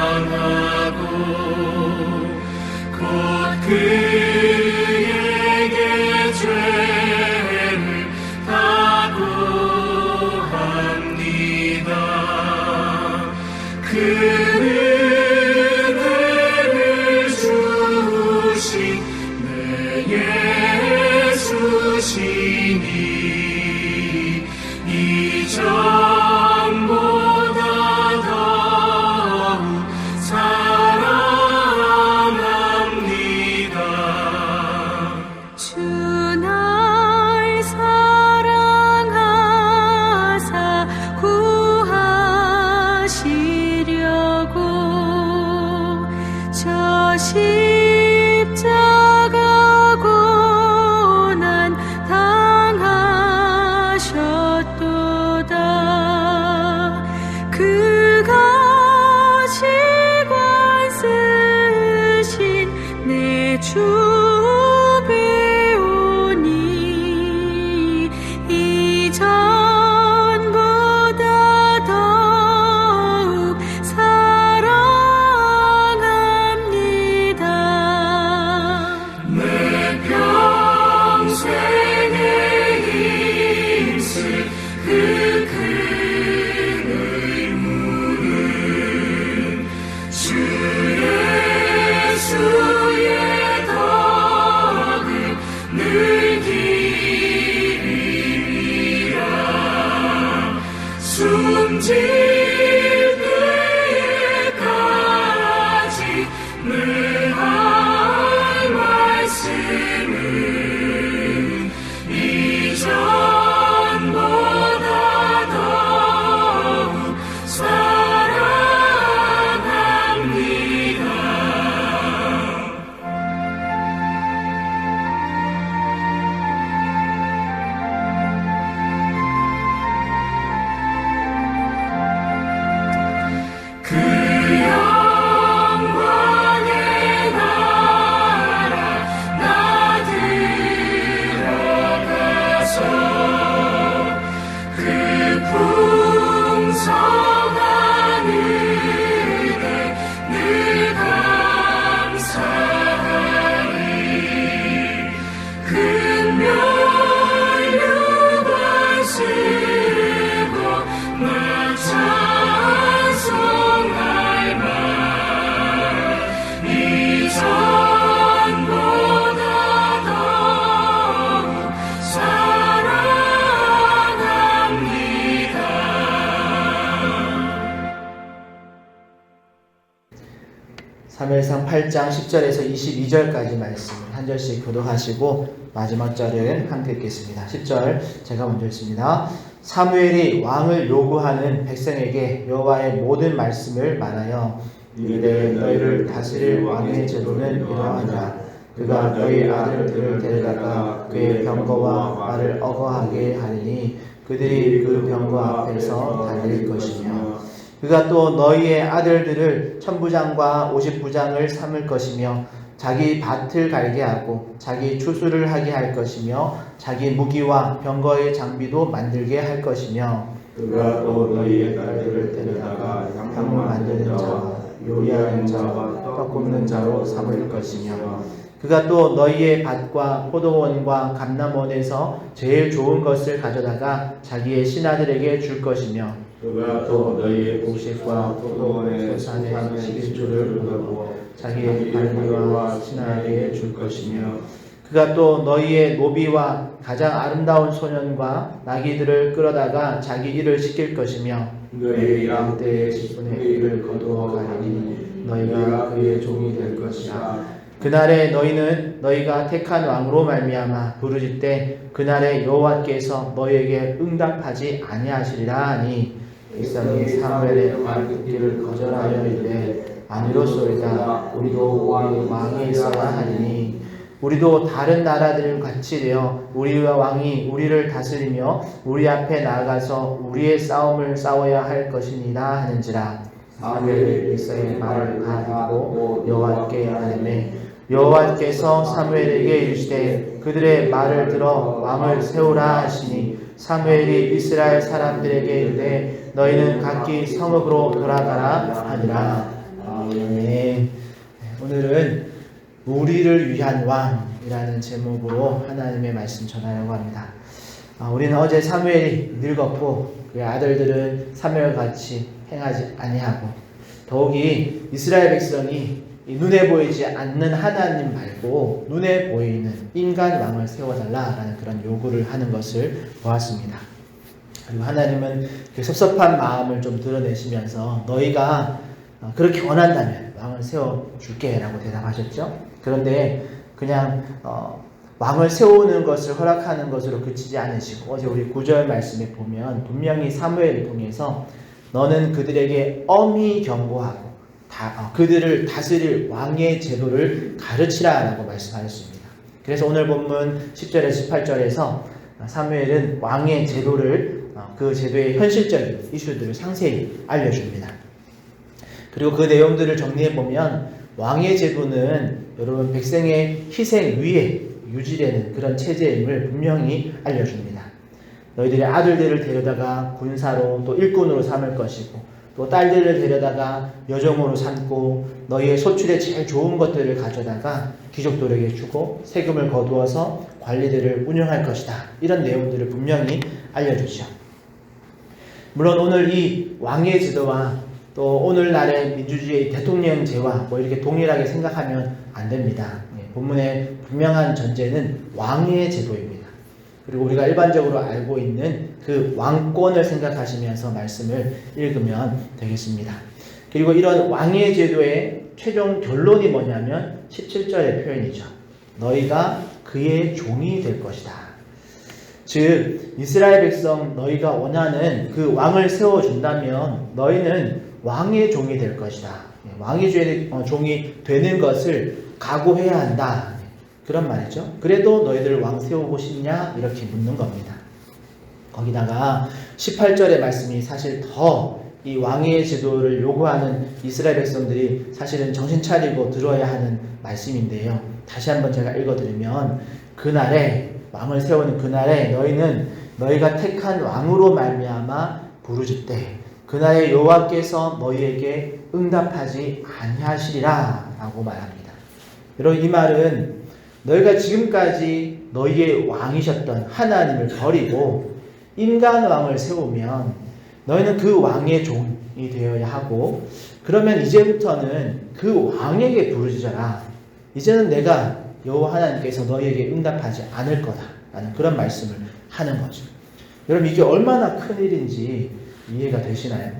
사랑하고 곧 그에게 죄를 다고 합니다. 그 은혜를 주신 내 예수시니 이전보다 더욱 사랑합니다. 주 날 사랑하사 구하시려고 저 십자가 고난 당하셨도다. 그가 시관 쓰신 내 주 배우니 이전보다 더욱 사랑합니다. 내 평생에 힘쓸 그 큰 의무는 주 예수의 덕을 늘 기리라. 숨질 때까지 늘 할 말씀은 이전보다 더욱 사랑합니다. 그 영광의 나라 나 들어가서 그 풍성한 은혜 늘 감사하리. 금멸류관 쓰고 나 찬송할 말 이전보다 더욱 사랑합니다. 사무엘상 8장 10절에서 22절까지 말씀 한 절씩 교독하시고 마지막 절을 함께 읽겠습니다. 10절 제가 먼저 읽습니다. 사무엘이 왕을 요구하는 백성에게 여호와의 모든 말씀을 말하여 이르되 너희를 다스릴 왕의 제도는 이러하니라. 그가 너희 아들들을 데려다가 그의 병거와 말을 어거하게 하리니 그들이 그 병거 앞에서 달릴 것이며 그가 또 너희의 아들들을 천부장과 오십부장을 삼을 것이며 자기 밭을 갈게 하고 자기 추수를 하게 할 것이며 자기 무기와 병거의 장비도 만들게 할 것이며 그가 또 너희의 딸들을 데려다가 향로 만드는 자와 요리하는 자와 떡 굽는 자로 삼을 것이며 그가 또 너희의 밭과 포도원과 감람원에서 제일 좋은 것을 가져다가 자기의 신하들에게 줄 것이며 그가 또 너희의 곡식과 포도원의 소산의 소산의 11조를 거두어 자기의 관리와 신하에게 줄 것이며 그가 또 너희의 노비와 가장 아름다운 소년과 나귀들을 끌어다가 자기 일을 시킬 것이며 너희의 양 때의 10분의 1을 거두어 가리니 너희가 그의 종이 될 것이라. 그날에 너희는 너희가 택한 왕으로 말미암아 부르짖되 그날에 여호와께서 너희에게 응답하지 아니하시리라 하니 백성이 사무엘의 말 듣기를 거절하여 이르되 아니로소이다. 우리도 왕이 있어야 하리니 우리도 다른 나라들을 같이 되어 우리와 왕이 우리를 다스리며 우리 앞에 나아가서 우리의 싸움을 싸워야 할 것이니라 하는지라. 사무엘이 백성의 말을 다 듣고 여호와께 아뢰매 여호와께서 사무엘에게 이르시되 그들의 말을 들어 왕을 세우라 하시니 사무엘이 이스라엘 사람들에게 이르되 너희는 각기 성읍으로 돌아가라 하니라. 아멘. 오늘은 우리를 위한 왕이라는 제목으로 하나님의 말씀 전하려고 합니다. 우리는 어제 사무엘이 늙었고 그의 아들들은 사무엘같이 행하지 아니하고 더욱이 이스라엘 백성이 눈에 보이지 않는 하나님 말고 눈에 보이는 인간 왕을 세워달라라는 그런 요구를 하는 것을 보았습니다. 그리고 하나님은 그 섭섭한 마음을 좀 드러내시면서 너희가 그렇게 원한다면 왕을 세워줄게 라고 대답하셨죠. 그런데 그냥 왕을 세우는 것을 허락하는 것으로 그치지 않으시고 어제 우리 9절 말씀에 보면 분명히 사무엘을 통해서 너는 그들에게 엄히 경고하고 그들을 다스릴 왕의 제도를 가르치라 라고 말씀하셨습니다. 그래서 오늘 본문 10절에서 18절에서 사무엘은 왕의 제도를 그 제도의 현실적인 이슈들을 상세히 알려줍니다. 그리고 그 내용들을 정리해보면 왕의 제도는 여러분 백성의 희생 위에 유지되는 그런 체제임을 분명히 알려줍니다. 너희들의 아들들을 데려다가 군사로 또 일꾼으로 삼을 것이고 또 딸들을 데려다가 여종으로 삼고 너희의 소출에 제일 좋은 것들을 가져다가 귀족들에게 주고 세금을 거두어서 관리들을 운영할 것이다. 이런 내용들을 분명히 알려주죠. 물론 오늘 이 왕의 제도와 또 오늘날의 민주주의 대통령제와 이렇게 동일하게 생각하면 안 됩니다. 본문의 분명한 전제는 왕의 제도입니다. 그리고 우리가 일반적으로 알고 있는 그 왕권을 생각하시면서 말씀을 읽으면 되겠습니다. 그리고 이런 왕의 제도의 최종 결론이 뭐냐면 17절의 표현이죠. 너희가 그의 종이 될 것이다. 즉 이스라엘 백성 너희가 원하는 그 왕을 세워준다면 너희는 왕의 종이 될 것이다. 왕의 종이 되는 것을 각오해야 한다. 그런 말이죠. 그래도 너희들 왕 세우고 싶냐? 이렇게 묻는 겁니다. 거기다가 18절의 말씀이 사실 더 이 왕의 제도를 요구하는 이스라엘 백성들이 사실은 정신 차리고 들어야 하는 말씀인데요. 다시 한번 제가 읽어드리면 그날에 왕을 세우는 그날에 너희는 너희가 택한 왕으로 말미암아 부르짖되 그날에 여호와께서 너희에게 응답하지 아니하시리라 라고 말합니다. 여러분 이 말은 너희가 지금까지 너희의 왕이셨던 하나님을 버리고 인간 왕을 세우면 너희는 그 왕의 종이 되어야 하고 그러면 이제부터는 그 왕에게 부르짖어라. 이제는 내가 여호와 하나님께서 너희에게 응답하지 않을 거다라는 그런 말씀을 하는 거죠. 여러분 이게 얼마나 큰 일인지 이해가 되시나요?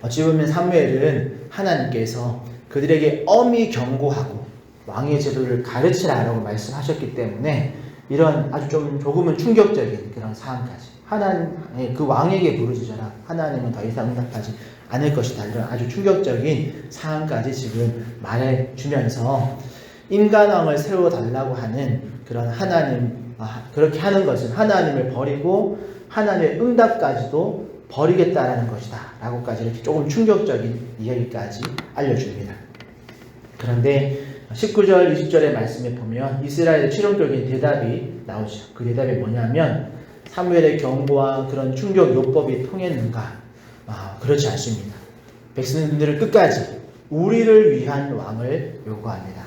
어찌 보면 사무엘은 하나님께서 그들에게 엄히 경고하고 왕의 제도를 가르치라라고 말씀하셨기 때문에 이런 아주 조금은 충격적인 그런 사안까지 하나님 그 왕에게 부르짖어라. 하나님은 더 이상 응답하지 않을 것이다. 이런 아주 충격적인 사안까지 지금 말해주면서 인간 왕을 세워달라고 하는 그런 하나님 그렇게 하는 것은 하나님을 버리고 하나님의 응답까지도 버리겠다라는 것이다 라고까지 이렇게 조금 충격적인 이야기까지 알려줍니다. 그런데 19절 20절의 말씀에 보면 이스라엘의 최종적인 대답이 나오죠. 그 대답이 뭐냐면 사무엘의 경고와 그런 충격 요법이 통했는가? 그렇지 않습니다. 백성들을 끝까지 우리를 위한 왕을 요구합니다.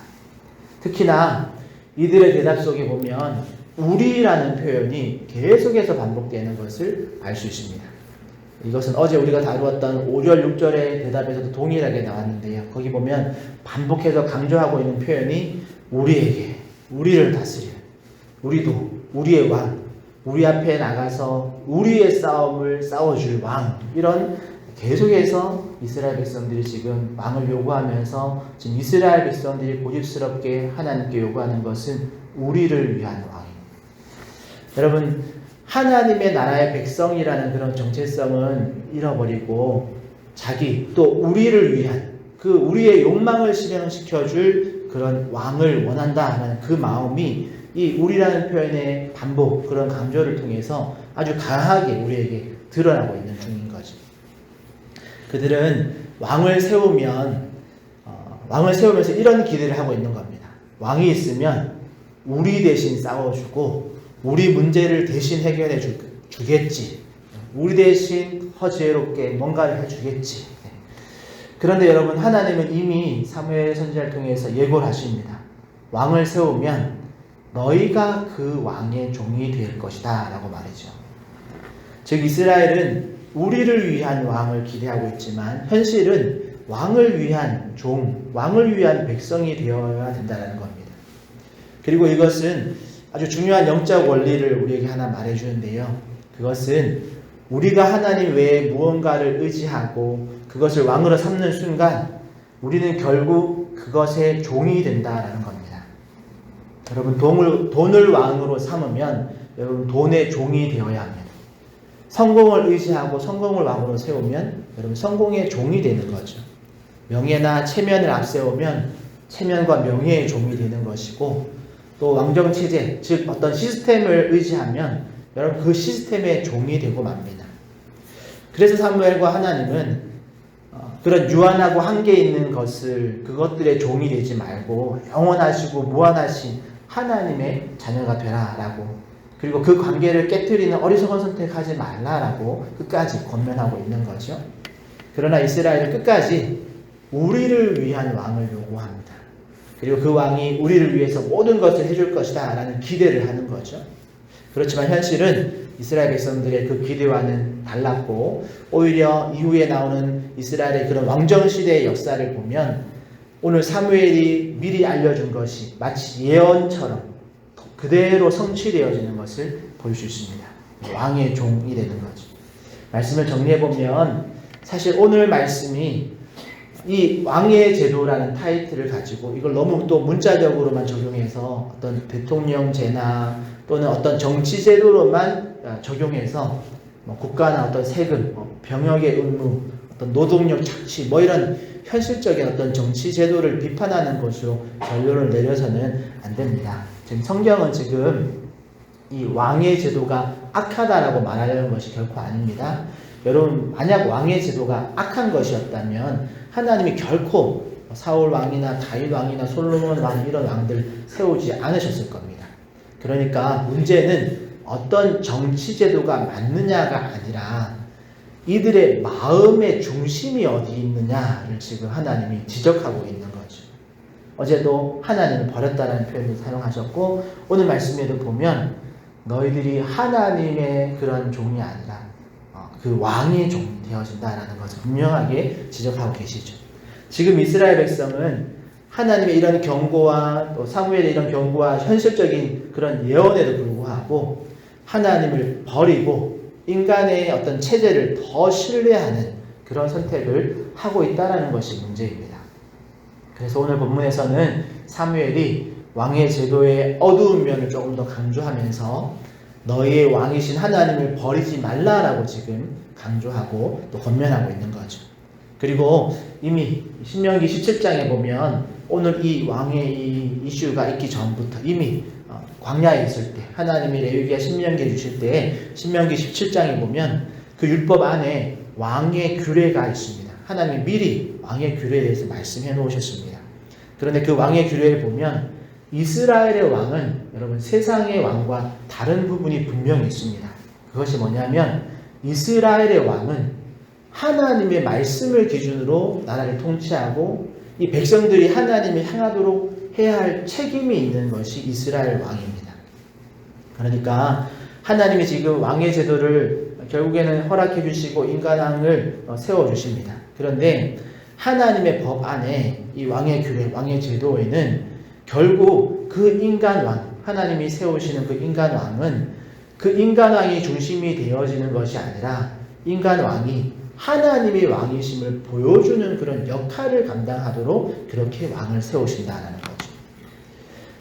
특히나 이들의 대답 속에 보면 우리라는 표현이 계속해서 반복되는 것을 알 수 있습니다. 이것은 어제 우리가 다루었던 5절 6절의 대답에서도 동일하게 나왔는데요. 거기 보면 반복해서 강조하고 있는 표현이 우리에게, 우리를 다스리는, 우리도 우리의 왕, 우리 앞에 나가서 우리의 싸움을 싸워줄 왕, 이런 계속해서 이스라엘 백성들이 지금 왕을 요구하면서 지금 이스라엘 백성들이 고집스럽게 하나님께 요구하는 것은 우리를 위한 왕입니다. 여러분 하나님의 나라의 백성이라는 그런 정체성은 잃어버리고 자기 또 우리를 위한 그 우리의 욕망을 실현시켜줄 그런 왕을 원한다는 그 마음이 이 우리라는 표현의 반복 그런 강조를 통해서 아주 강하게 우리에게 드러나고 있는 중인 거죠. 그들은 왕을 세우면서 이런 기대를 하고 있는 겁니다. 왕이 있으면 우리 대신 싸워주고 우리 문제를 대신 해결해 줄 주겠지. 우리 대신 허지혜롭게 뭔가를 해주겠지. 그런데 여러분, 하나님은 이미 사무엘 선지자를 통해서 예고를 하십니다. 왕을 세우면 너희가 그 왕의 종이 될 것이다 라고 말이죠. 즉 이스라엘은 우리를 위한 왕을 기대하고 있지만 현실은 왕을 위한 종, 왕을 위한 백성이 되어야 된다는 겁니다. 그리고 이것은 아주 중요한 영적 원리를 우리에게 하나 말해주는데요. 그것은 우리가 하나님 외에 무언가를 의지하고 그것을 왕으로 삼는 순간 우리는 결국 그것의 종이 된다라는 겁니다. 여러분, 돈을 왕으로 삼으면 여러분 돈의 종이 되어야 합니다. 성공을 의지하고 성공을 왕으로 세우면 여러분 성공의 종이 되는 거죠. 명예나 체면을 앞세우면 체면과 명예의 종이 되는 것이고, 또 왕정체제, 즉 어떤 시스템을 의지하면 여러분 그 시스템의 종이 되고 맙니다. 그래서 사무엘과 하나님은 그런 유한하고 한계 있는 그것들의 종이 되지 말고 영원하시고 무한하신 하나님의 자녀가 되라라고, 그리고 그 관계를 깨트리는 어리석은 선택하지 말라라고 끝까지 권면하고 있는 거죠. 그러나 이스라엘은 끝까지 우리를 위한 왕을 요구합니다. 그리고 그 왕이 우리를 위해서 모든 것을 해줄 것이다 라는 기대를 하는 거죠. 그렇지만 현실은 이스라엘 백성들의 그 기대와는 달랐고, 오히려 이후에 나오는 이스라엘의 그런 왕정시대의 역사를 보면 오늘 사무엘이 미리 알려준 것이 마치 예언처럼 그대로 성취되어지는 것을 볼 수 있습니다. 왕의 종이 되는 거죠. 말씀을 정리해보면 사실 오늘 말씀이 이 왕의 제도라는 타이틀을 가지고 이걸 너무 또 문자적으로만 적용해서 어떤 대통령제나 또는 어떤 정치 제도로만 적용해서 국가나 어떤 세금, 병역의 의무, 어떤 노동력 착취 이런 현실적인 어떤 정치 제도를 비판하는 것으로 결론을 내려서는 안 됩니다. 지금 성경은 지금 이 왕의 제도가 악하다라고 말하려는 것이 결코 아닙니다. 여러분, 만약 왕의 제도가 악한 것이었다면 하나님이 결코 사울 왕이나 다윗 왕이나 솔로몬 왕 이런 왕들 세우지 않으셨을 겁니다. 그러니까 문제는 어떤 정치 제도가 맞느냐가 아니라 이들의 마음의 중심이 어디 있느냐를 지금 하나님이 지적하고 있는 거죠. 어제도 하나님을 버렸다는 표현을 사용하셨고, 오늘 말씀에도 보면 너희들이 하나님의 그런 종이 아니라 그 왕의 종이 되어진다라는 것을 분명하게 지적하고 계시죠. 지금 이스라엘 백성은 하나님의 이런 경고와 또 사무엘의 이런 경고와 현실적인 그런 예언에도 불구하고 하나님을 버리고 인간의 어떤 체제를 더 신뢰하는 그런 선택을 하고 있다는 것이 문제입니다. 그래서 오늘 본문에서는 사무엘이 왕의 제도의 어두운 면을 조금 더 강조하면서 너희의 왕이신 하나님을 버리지 말라라고 지금 강조하고 또 권면하고 있는 거죠. 그리고 이미 신명기 17장에 보면 오늘 이 왕의 이 이슈가 있기 전부터 이미 광야에 있을 때 하나님이 레위기와 신명기를 주실 때 신명기 17장에 보면 그 율법 안에 왕의 규례가 있습니다. 하나님이 미리 왕의 규례에 대해서 말씀해 놓으셨습니다. 그런데 그 왕의 규례를 보면 이스라엘의 왕은 여러분 세상의 왕과 다른 부분이 분명히 있습니다. 그것이 뭐냐면 이스라엘의 왕은 하나님의 말씀을 기준으로 나라를 통치하고 이 백성들이 하나님을 향하도록 해야 할 책임이 있는 것이 이스라엘 왕입니다. 그러니까 하나님이 지금 왕의 제도를 결국에는 허락해 주시고 인간왕을 세워주십니다. 그런데 하나님의 법 안에 이 왕의 규례, 왕의 제도에는 결국 그 인간왕, 하나님이 세우시는 그 인간왕은 그 인간왕이 중심이 되어지는 것이 아니라 인간왕이 하나님의 왕이심을 보여주는 그런 역할을 감당하도록 그렇게 왕을 세우신다는 거죠.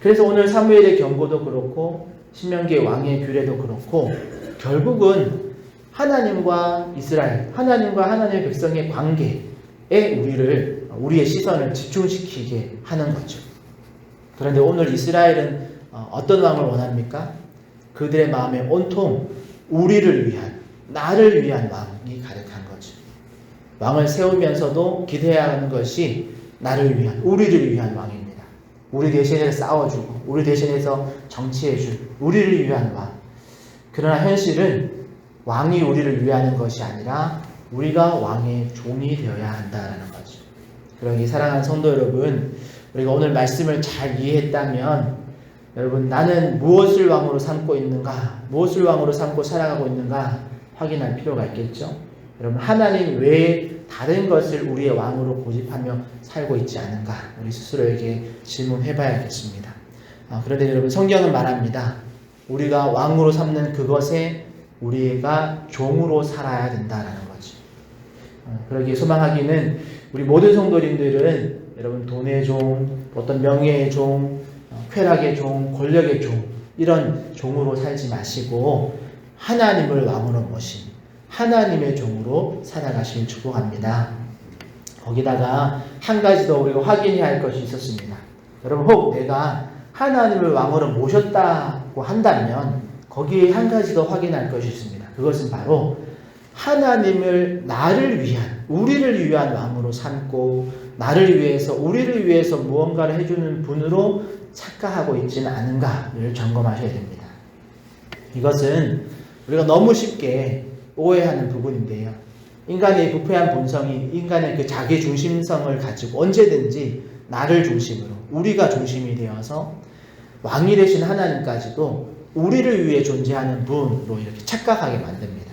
그래서 오늘 사무엘의 경고도 그렇고 신명기의 왕의 규례도 그렇고 결국은 하나님과 이스라엘, 하나님과 하나님의 백성의 관계에 우리의 시선을 집중시키게 하는 거죠. 그런데 오늘 이스라엘은 어떤 왕을 원합니까? 그들의 마음에 온통 우리를 위한, 나를 위한 왕이 가득한 거죠. 왕을 세우면서도 기대해야 하는 것이 나를 위한, 우리를 위한 왕입니다. 우리 대신에 싸워주고 우리 대신에서 정치해줄 우리를 위한 왕. 그러나 현실은 왕이 우리를 위하는 것이 아니라 우리가 왕의 종이 되어야 한다라는 거죠. 그러니 사랑하는 성도 여러분, 우리가 오늘 말씀을 잘 이해했다면 여러분, 나는 무엇을 왕으로 삼고 있는가, 무엇을 왕으로 삼고 살아가고 있는가 확인할 필요가 있겠죠. 여러분, 하나님 외에 다른 것을 우리의 왕으로 고집하며 살고 있지 않은가, 우리 스스로에게 질문해 봐야겠습니다. 그런데 여러분, 성경은 말합니다. 우리가 왕으로 삼는 그것에 우리가 종으로 살아야 된다라는 거죠. 그러기에 소망하기는 우리 모든 성도님들은 여러분, 돈의 종, 어떤 명예의 종, 쾌락의 종, 권력의 종, 이런 종으로 살지 마시고 하나님을 왕으로 모신 하나님의 종으로 살아가시길 축복합니다. 거기다가 한 가지 더 우리가 확인해야 할 것이 있었습니다. 여러분, 혹 내가 하나님을 왕으로 모셨다고 한다면 거기에 한 가지 더 확인할 것이 있습니다. 그것은 바로 하나님을 나를 위한, 우리를 위한 왕으로 삼고 나를 위해서, 우리를 위해서 무언가를 해주는 분으로 착각하고 있지는 않은가를 점검하셔야 됩니다. 이것은 우리가 너무 쉽게 오해하는 부분인데요. 인간의 부패한 본성이 인간의 그 자기 중심성을 가지고 언제든지 나를 중심으로, 우리가 중심이 되어서 왕이 되신 하나님까지도 우리를 위해 존재하는 분으로 이렇게 착각하게 만듭니다.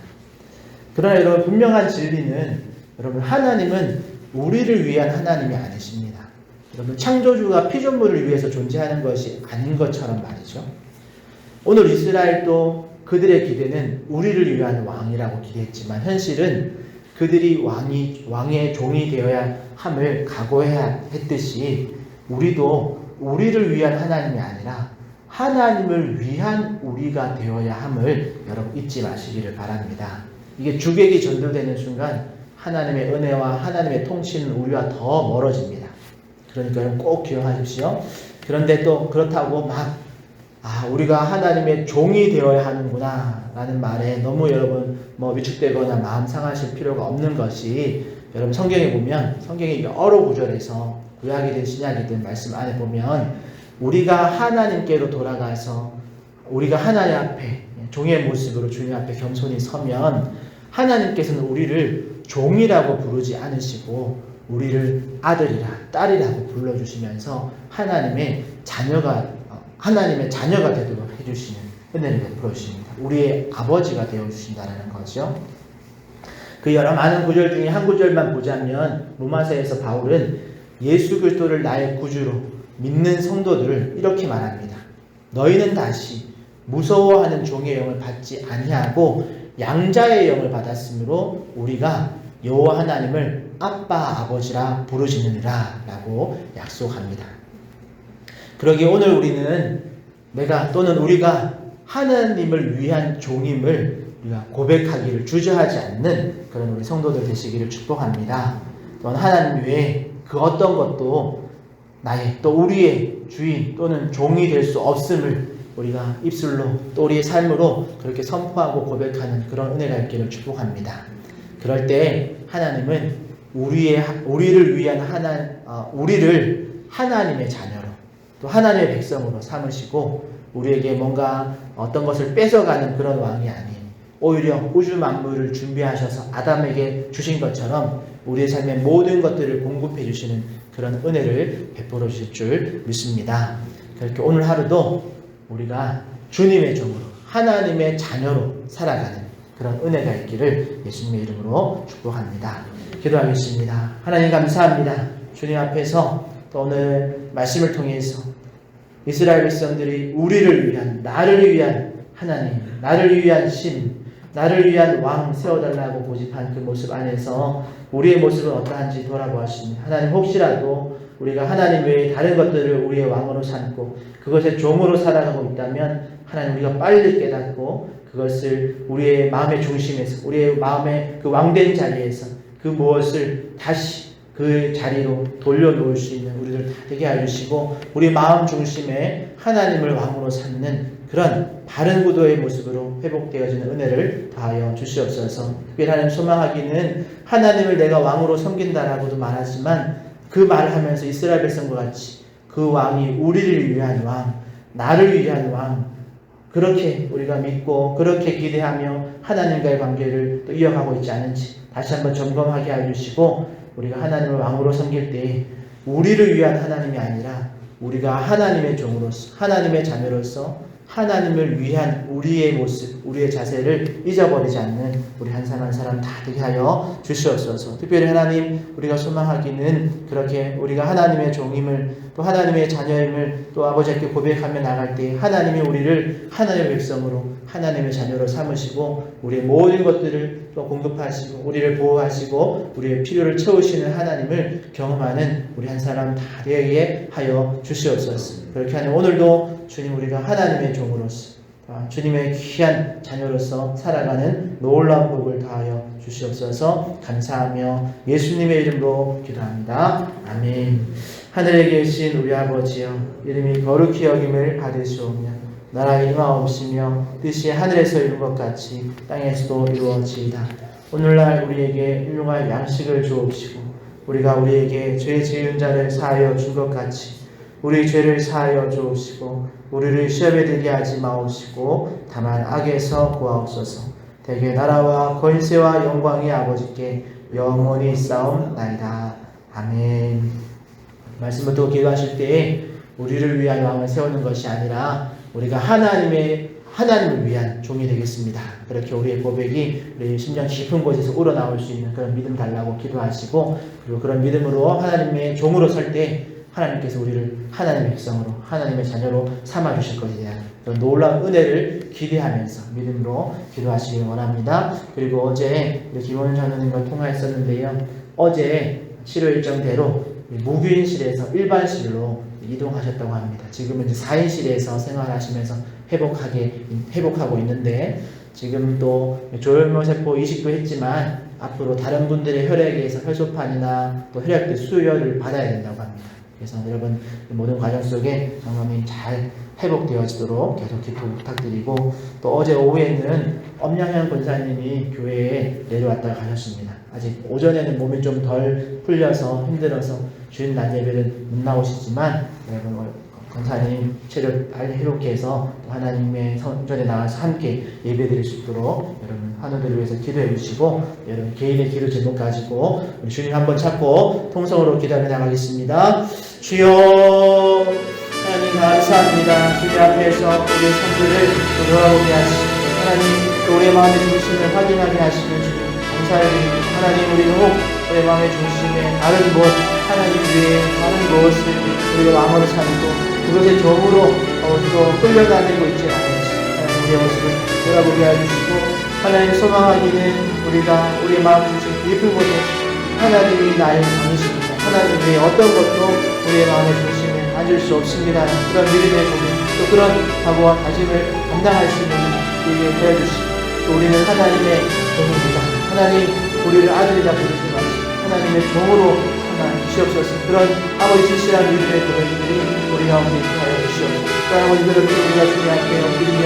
그러나 여러분, 분명한 진리는 여러분, 하나님은 우리를 위한 하나님이 아니십니다. 여러분, 창조주가 피조물을 위해서 존재하는 것이 아닌 것처럼 말이죠. 오늘 이스라엘도 그들의 기대는 우리를 위한 왕이라고 기대했지만 현실은 그들이 왕의 종이 되어야 함을 각오해야 했듯이 우리도 우리를 위한 하나님이 아니라 하나님을 위한 우리가 되어야 함을 여러분 잊지 마시기를 바랍니다. 이게 주객이 전도되는 순간 하나님의 은혜와 하나님의 통치는 우리와 더 멀어집니다. 그러니까 여러분 꼭 기억하십시오. 그런데 또 그렇다고 우리가 하나님의 종이 되어야 하는구나 라는 말에 너무 여러분 위축되거나 마음 상하실 필요가 없는 것이, 여러분 성경에 보면, 성경의 여러 구절에서 구약이든 신약이든 말씀 안에 보면 우리가 하나님께로 돌아가서 우리가 하나님 앞에 종의 모습으로 주님 앞에 겸손히 서면 하나님께서는 우리를 종이라고 부르지 않으시고 우리를 아들이라 딸이라고 불러주시면서 하나님의 자녀가 되도록 해주시는 은혜를 베풀어 주십니다. 우리의 아버지가 되어주신다는 거죠. 그 여러 많은 구절 중에 한 구절만 보자면 로마서에서 바울은 예수 그리스도를 나의 구주로 믿는 성도들을 이렇게 말합니다. 너희는 다시 무서워하는 종의 영을 받지 아니하고 양자의 영을 받았으므로 우리가 여호와 하나님을 아빠 아버지라 부르시느니라 라고 약속합니다. 그러기에 오늘 우리는 우리가 하나님을 위한 종임을 우리가 고백하기를 주저하지 않는 그런 우리 성도들 되시기를 축복합니다. 또한 하나님 외에 그 어떤 것도 우리의 주인 또는 종이 될 수 없음을 우리가 입술로 또 우리의 삶으로 그렇게 선포하고 고백하는 그런 은혜가 있기를 축복합니다. 그럴 때 하나님은 우리를 하나님의 자녀로 또 하나님의 백성으로 삼으시고 우리에게 뭔가 어떤 것을 뺏어가는 그런 왕이 아닌 오히려 우주 만물을 준비하셔서 아담에게 주신 것처럼 우리의 삶의 모든 것들을 공급해 주시는 그런 은혜를 베풀어 주실 줄 믿습니다. 그렇게 오늘 하루도 우리가 주님의 종으로 하나님의 자녀로 살아가는 그런 은혜가 있기를 예수님의 이름으로 축복합니다. 기도하겠습니다. 하나님 감사합니다. 주님 앞에서 또 오늘 말씀을 통해서 이스라엘 백성들이 우리를 위한, 나를 위한 하나님, 나를 위한 신, 나를 위한 왕 세워달라고 고집한 그 모습 안에서 우리의 모습은 어떠한지 돌아보았습니다. 하나님, 혹시라도 우리가 하나님 외에 다른 것들을 우리의 왕으로 삼고 그것의 종으로 살아가고 있다면 하나님, 우리가 빨리 깨닫고 그것을 우리의 마음의 중심에서, 우리의 마음의 그 왕된 자리에서 그 무엇을 다시 그 자리로 돌려놓을 수 있는 우리들 되게 해주시고 우리 마음 중심에 하나님을 왕으로 삼는 그런 바른 구도의 모습으로 회복되어지는 은혜를 다하여 주시옵소서. 특별히 하나님, 소망하기는 하나님을 내가 왕으로 섬긴다라고도 말하지만 그 말을 하면서 이스라엘 백성과 같이 그 왕이 우리를 위한 왕, 나를 위한 왕, 그렇게 우리가 믿고 그렇게 기대하며 하나님과의 관계를 또 이어가고 있지 않은지 다시 한번 점검하게 해주시고, 우리가 하나님을 왕으로 섬길 때 우리를 위한 하나님이 아니라 우리가 하나님의 종으로서, 하나님의 자녀로서 하나님을 위한 우리의 모습, 우리의 자세를 잊어버리지 않는 우리 한 사람 한 사람 다 되게 하여 주시옵소서. 특별히 하나님, 우리가 소망하기는 그렇게 우리가 하나님의 종임을, 또 하나님의 자녀임을 또 아버지께 고백하며 나갈 때 하나님이 우리를 하나님의 백성으로, 하나님의 자녀로 삼으시고 우리의 모든 것들을 또 공급하시고 우리를 보호하시고 우리의 필요를 채우시는 하나님을 경험하는 우리 한 사람 다 되게 하여 주시옵소서. 그렇게 하는 오늘도 주님, 우리가 하나님의 종으로서 주님의 귀한 자녀로서 살아가는 놀라운 복을 다하여 주시옵소서. 감사하며 예수님의 이름으로 기도합니다. 아멘. 하늘에 계신 우리 아버지여, 이름이 거룩히 여김을 받으시오며 나라의 임하옵시며 뜻이 하늘에서 이룬 것 같이 땅에서도 이루어지이다. 오늘날 우리에게 일용할 양식을 주옵시고 우리가 우리에게 죄 지은 자를 사하여 준 것 같이 우리 죄를 사하여 주옵시고 우리를 시험에 들게 하지 마옵시고 다만 악에서 구하옵소서. 대개 나라와 권세와 영광이 아버지께 영원히 싸움나이다. 아멘. 말씀을 듣고 기도하실 때에 우리를 위한 왕을 세우는 것이 아니라 우리가 하나님을 위한 종이 되겠습니다. 그렇게 우리의 고백이 우리 심령 깊은 곳에서 우러나올 수 있는 그런 믿음 달라고 기도하시고, 그리고 그런 믿음으로 하나님의 종으로 설 때 하나님께서 우리를 하나님의 백성으로, 하나님의 자녀로 삼아주실 것에 대한 그런 놀라운 은혜를 기대하면서 믿음으로 기도하시길 원합니다. 그리고 어제 우리 김원준 장로님과 통화했었는데요. 어제 치료 일정대로 무교인실에서 일반실로 이동하셨다고 합니다. 지금은 이제 4인실에서 생활하시면서 회복하고 있는데, 지금 또 조혈모세포 이식도 했지만 앞으로 다른 분들의 혈액에서 혈소판이나 또 혈액들 수혈을 받아야 된다고 합니다. 그래서 여러분 모든 과정 속에 장로님 잘 회복되어지도록 계속 기도 부탁드리고, 또 어제 오후에는 엄양현 권사님이 교회에 내려왔다가 가셨습니다. 아직 오전에는 몸이 좀 덜 풀려서 힘들어서 주일 낮 예배는 못 나오시지만, 여러분 권사님 체력 잘 회복해 해서 하나님의 성전에 나와서 함께 예배드릴 수 있도록 여러분 환우들을 위해서 기도해 주시고, 여러분 개인의 기도 제목 가지고 우리 주님 한번 찾고 통성으로 기도하며 나가겠습니다. 주여 하나님 감사합니다. 주님 앞에서 우리의 성도를 돌아보게 하시고 하나님 또 우리의 마음의 중심을 확인하게 하시는 주님 감사드립니다. 하나님, 우리는 혹 우리의 마음의 중심에 다른 무엇, 하나님 외에 다른 무엇을 우리가 마음으로 삼고 그것의 점으로 또 끌려다니고 있지 않은지 하나님 우리의 모습을 돌아보게 해주시고, 하나님 소망하기는 우리가 우리의 마음 중심 깊은 곳에 하나님이 나의 왕이십니다. 하나님 외에 어떤 것도 우리의 마음의 중심에 앉을 수 없습니다. 그런 믿음의 고백, 또 그런 각오와 다짐을 감당할 수 있는 우리에게 되어주시고, 또 우리는 하나님의 종입니다. 하나님 우리를 아들이라 부르지 마시고 하나님의 종으로 주시옵소서. 그런 아버지 진실한 믿음의 고백들이 우리 가운데 있게 하여 주시옵소서. 또 아버지, 그렇게 우리가 주님 앞에 엎드리며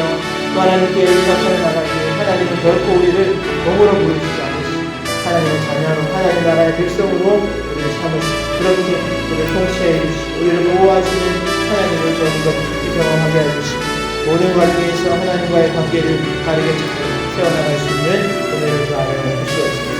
또 하나님께 의탁하여 나갈 때 하나님은 결코 우리를 종으로 부르시지 않으시고 하나님의 자녀로, 하나님 나라의 백성으로 우리를 삼으시고 그렇게 우리를 통치해 주시고 우리를 보호하시는 하나님을 좀더 깊이 경험하게 해주시고 모든 관계에서 하나님과의 관계를 바르게 잘 세워나갈 수 있는 은혜를 더하여 주시옵소서.